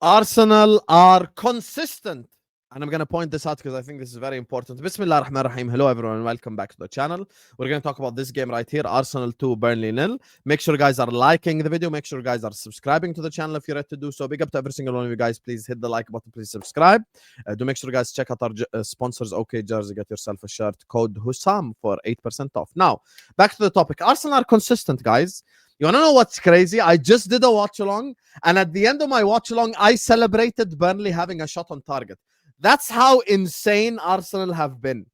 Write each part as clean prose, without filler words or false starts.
Arsenal are consistent. And I'm going to point this out because I think this is very important. Bismillah ar-Rahman ar-Rahim. Hello, everyone, and welcome back to the channel. We're going to talk about this game right here, Arsenal 2, Burnley 0. Make sure you guys are liking the video. Make sure you guys are subscribing to the channel if you're ready to do so. Big up to every single one of you guys. Please hit the like button. Please subscribe. Do make sure you guys check out our sponsors, OK Jersey. Get yourself a shirt. Code Husam for 8% off. Now, back to the topic. Arsenal are consistent, guys. You want to know what's crazy? I just did a watch-along, and at the end of my watch-along, I celebrated Burnley having a shot on target. That's how insane Arsenal have been.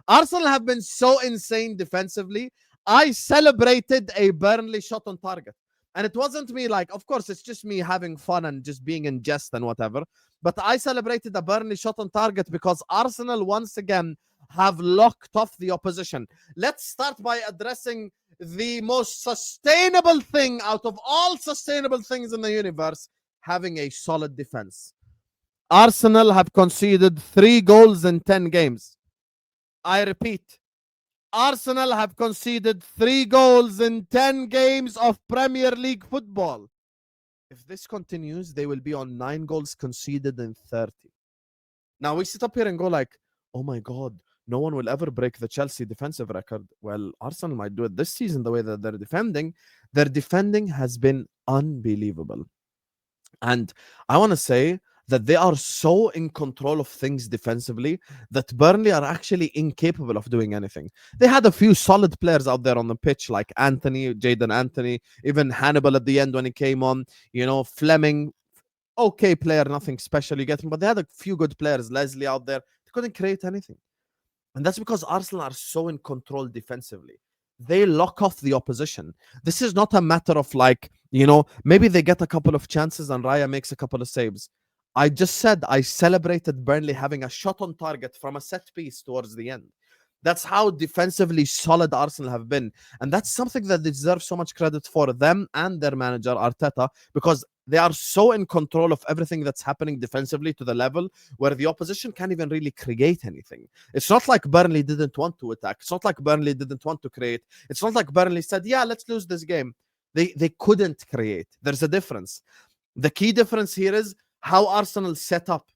Arsenal have been so insane defensively. I celebrated a Burnley shot on target. And it wasn't me like, of course, it's just me having fun and just being in jest and whatever. But I celebrated a Burnley shot on target because Arsenal once again have locked off the opposition. Let's start by addressing the most sustainable thing out of all sustainable things in the universe, having a solid defense. Arsenal have conceded 3 goals in 10 games. I repeat, Arsenal have conceded 3 goals in 10 games of Premier League football. If this continues, they will be on 9 goals conceded in 30. Now we sit up here and go like, oh my God, no one will ever break the Chelsea defensive record. Well, Arsenal might do it this season the way that they're defending. Their defending has been unbelievable. And I want to say that they are so in control of things defensively that Burnley are actually incapable of doing anything. They had a few solid players out there on the pitch, like Jadon Anthony, even Hannibal at the end when he came on, Fleming, okay player, nothing special you get him, but they had a few good players, Leslie out there. They couldn't create anything. And that's because Arsenal are so in control defensively. They lock off the opposition. This is not a matter of like, maybe they get a couple of chances and Raya makes a couple of saves. I just said I celebrated Burnley having a shot on target from a set piece towards the end. That's how defensively solid Arsenal have been. And that's something that they deserve so much credit for, them and their manager, Arteta, because they are so in control of everything that's happening defensively to the level where the opposition can't even really create anything. It's not like Burnley didn't want to attack. It's not like Burnley didn't want to create. It's not like Burnley said, yeah, let's lose this game. They couldn't create. There's a difference. The key difference here is how Arsenal set up.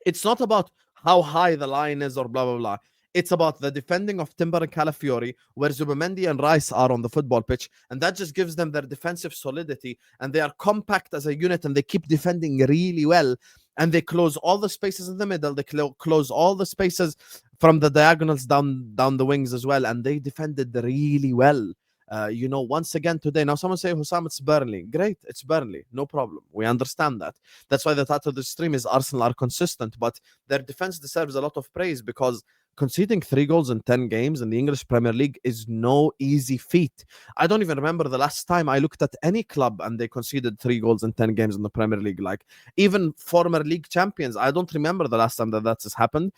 It's not about how high the line is or blah, blah, blah. It's about the defending of Timber and Calafiori, where Zubimendi and Rice are on the football pitch, and that just gives them their defensive solidity, and they are compact as a unit, and they keep defending really well, and they close all the spaces in the middle, they close all the spaces from the diagonals down the wings as well, and they defended really well. Once again today. Now someone say, Husam, it's Burnley. Great, it's Burnley. No problem. We understand that. That's why the title of the stream is Arsenal are consistent, but their defense deserves a lot of praise because conceding 3 goals in 10 games in the English Premier League is no easy feat. I don't even remember the last time I looked at any club and they conceded 3 goals in 10 games in the Premier League. Like even former league champions, I don't remember the last time that has happened.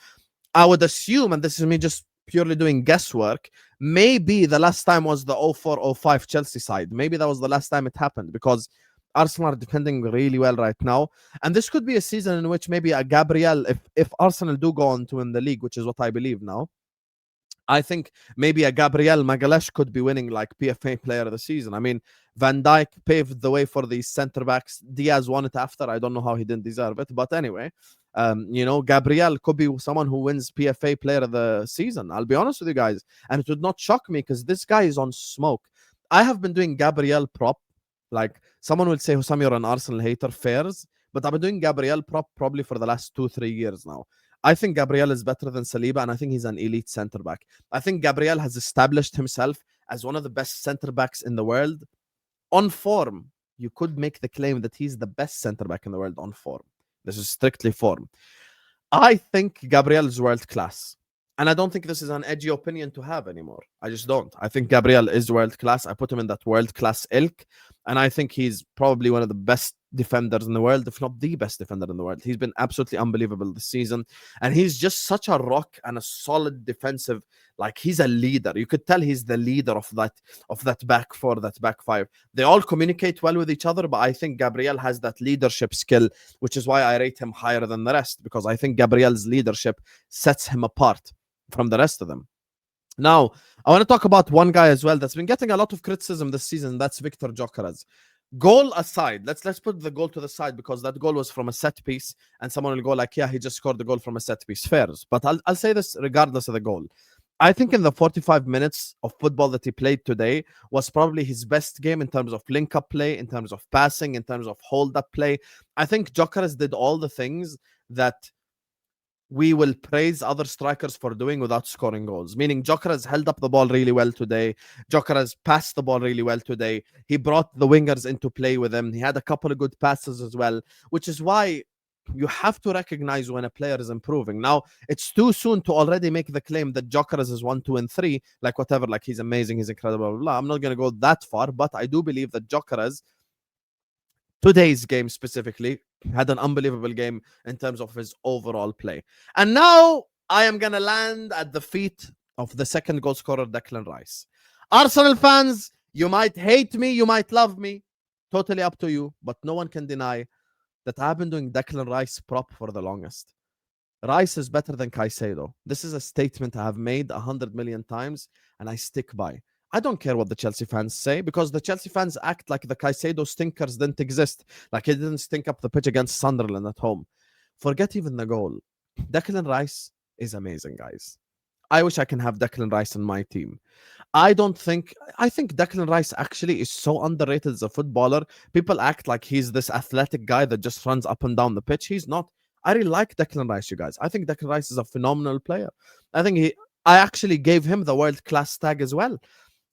I would assume, and this is me just purely doing guesswork, maybe the last time was the 04-05 Chelsea side. Maybe that was the last time it happened because Arsenal are defending really well right now. And this could be a season in which maybe a Gabriel, if Arsenal do go on to win the league, which is what I believe now, I think maybe a Gabriel Magalhaes could be winning like PFA player of the season. I mean, Van Dijk paved the way for these center backs. Diaz won it after. I don't know how he didn't deserve it. But anyway, Gabriel could be someone who wins PFA player of the season. I'll be honest with you guys. And it would not shock me because this guy is on smoke. I have been doing Gabriel prop. Like someone will say, Husam, you're an Arsenal hater, fairs. But I've been doing Gabriel prop probably for the last 2-3 years now. I think Gabriel is better than Saliba, and I think he's an elite center back. I think Gabriel has established himself as one of the best center backs in the world. On form, you could make the claim that he's the best center back in the world on form. This is strictly form. I think Gabriel is world class. And I don't think this is an edgy opinion to have anymore. I just don't. I think Gabriel is world class. I put him in that world class ilk. And I think he's probably one of the best defenders in the world, if not the best defender in the world. He's been absolutely unbelievable this season. And he's just such a rock and a solid defensive. Like he's a leader. You could tell he's the leader of that back four, that back five. They all communicate well with each other, but I think Gabriel has that leadership skill, which is why I rate him higher than the rest, because I think Gabriel's leadership sets him apart from the rest of them. Now, I want to talk about one guy as well that's been getting a lot of criticism this season. That's Victor Gyökeres. Goal aside, let's put the goal to the side because that goal was from a set piece, and someone will go like, yeah, he just scored the goal from a set piece. Fair, but I'll say this regardless of the goal. I think in the 45 minutes of football that he played today was probably his best game in terms of link-up play, in terms of passing, in terms of hold-up play. I think Gyökeres did all the things that we will praise other strikers for doing without scoring goals. Meaning Gyökeres held up the ball really well today. Gyökeres passed the ball really well today. He brought the wingers into play with him. He had a couple of good passes as well, which is why you have to recognize when a player is improving. Now, it's too soon to already make the claim that Gyökeres is 1, 2, and 3, like whatever, like he's amazing, he's incredible, blah, blah, blah. I'm not going to go that far, but I do believe that Gyökeres, today's game specifically, had an unbelievable game in terms of his overall play. And now I am going to land at the feet of the second goal scorer, Declan Rice. Arsenal fans, you might hate me, you might love me, totally up to you, but no one can deny that I've been doing Declan Rice prop for the longest. Rice is better than Caicedo. This is a statement I have made 100 million times, and I stick by. I don't care what the Chelsea fans say because the Chelsea fans act like the Caicedo stinkers didn't exist, like he didn't stink up the pitch against Sunderland at home. Forget even the goal. Declan Rice is amazing, guys. I wish I can have Declan Rice on my team. I think Declan Rice actually is so underrated as a footballer. People act like he's this athletic guy that just runs up and down the pitch. He's not. I really like Declan Rice, you guys. I think Declan Rice is a phenomenal player. I actually gave him the world class tag as well.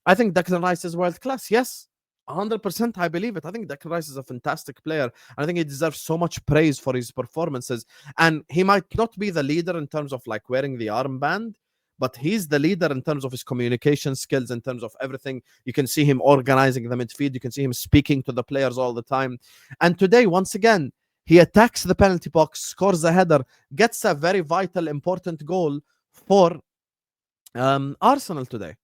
I think Declan Rice is world class. Yes, 100%. I believe it. I think Declan Rice is a fantastic player. I think he deserves so much praise for his performances. And he might not be the leader in terms of like wearing the armband, but he's the leader in terms of his communication skills, in terms of everything. You can see him organizing the midfield. You can see him speaking to the players all the time. And today, once again, he attacks the penalty box, scores a header, gets a very vital, important goal for Arsenal today.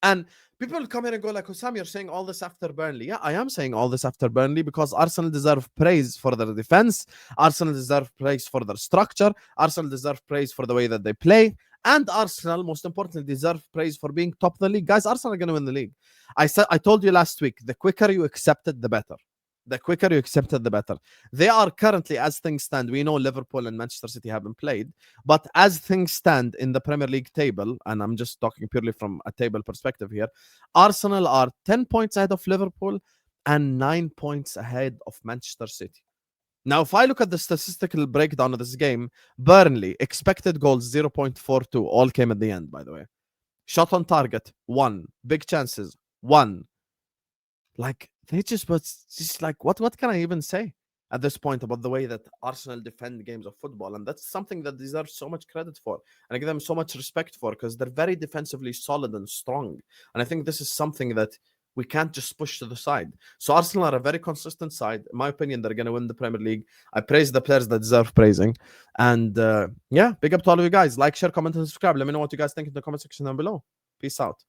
And people come here and go like, Husam, you're saying all this after Burnley. Yeah, I am saying all this after Burnley because Arsenal deserve praise for their defense. Arsenal deserve praise for their structure. Arsenal deserve praise for the way that they play. And Arsenal, most importantly, deserve praise for being top of the league. Guys, Arsenal are going to win the league. I told you last week, the quicker you accept it, the better. The quicker you accept it, the better. They are currently, as things stand, we know Liverpool and Manchester City haven't played, but as things stand in the Premier League table, and I'm just talking purely from a table perspective here, Arsenal are 10 points ahead of Liverpool and 9 points ahead of Manchester City. Now, if I look at the statistical breakdown of this game, Burnley, expected goals 0.42, all came at the end, by the way. Shot on target, 1. Big chances, 1. Like, just like, what can I even say at this point about the way that Arsenal defend games of football? And that's something that deserves so much credit for. And I give them so much respect for because they're very defensively solid and strong. And I think this is something that we can't just push to the side. So Arsenal are a very consistent side. In my opinion, they're going to win the Premier League. I praise the players that deserve praising. And yeah, big up to all of you guys. Like, share, comment, and subscribe. Let me know what you guys think in the comment section down below. Peace out.